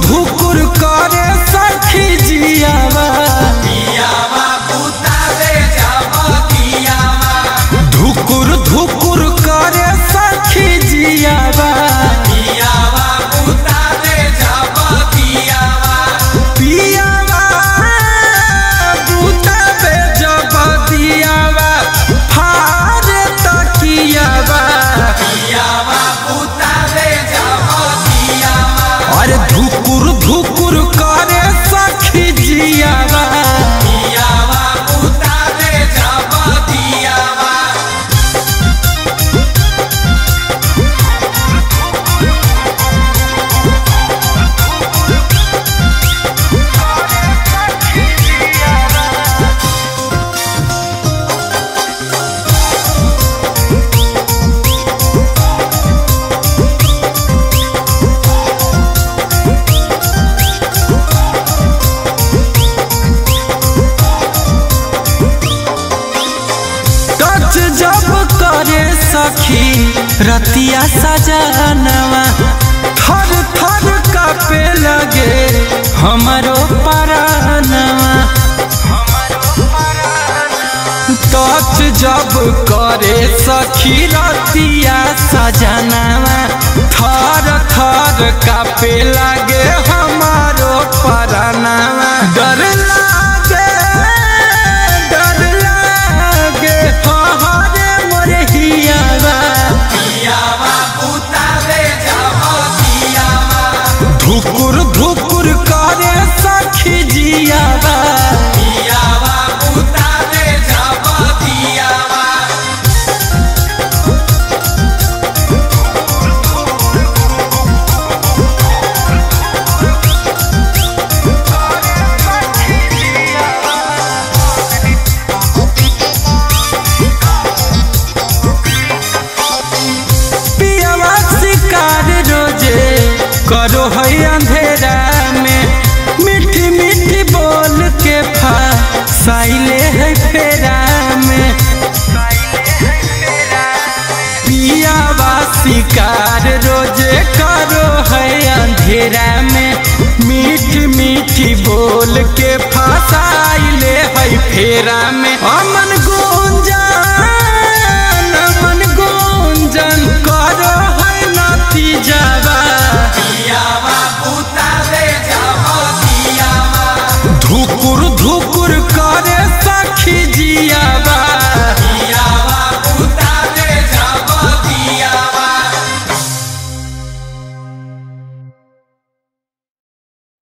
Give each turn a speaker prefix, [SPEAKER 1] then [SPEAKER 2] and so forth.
[SPEAKER 1] धुकुर करे सखी जियावा धुकुर धुकुर करे सखी जियावा पियावा बुतावे जब दियावा फारे तकियावा अरे धुकुर धुकुर करे सखी जियावा जब करे सखी रतिया सजनवा थर थर कापे लगे हमारो परानवा टच जब करे सखी रतिया सजनवा थर थर कापे लगे हमारो परानवा डर लागे धुकुर धुकुर करे सखी जियावा पियावा शिकार रोजे करो है अंधेरा में मीठी मीठी बोल के फसाइले है फेरा में पियावा शिकार रोजे करो है अंधेरा में मीठी मीठी बोल के फसाइले है फेरा में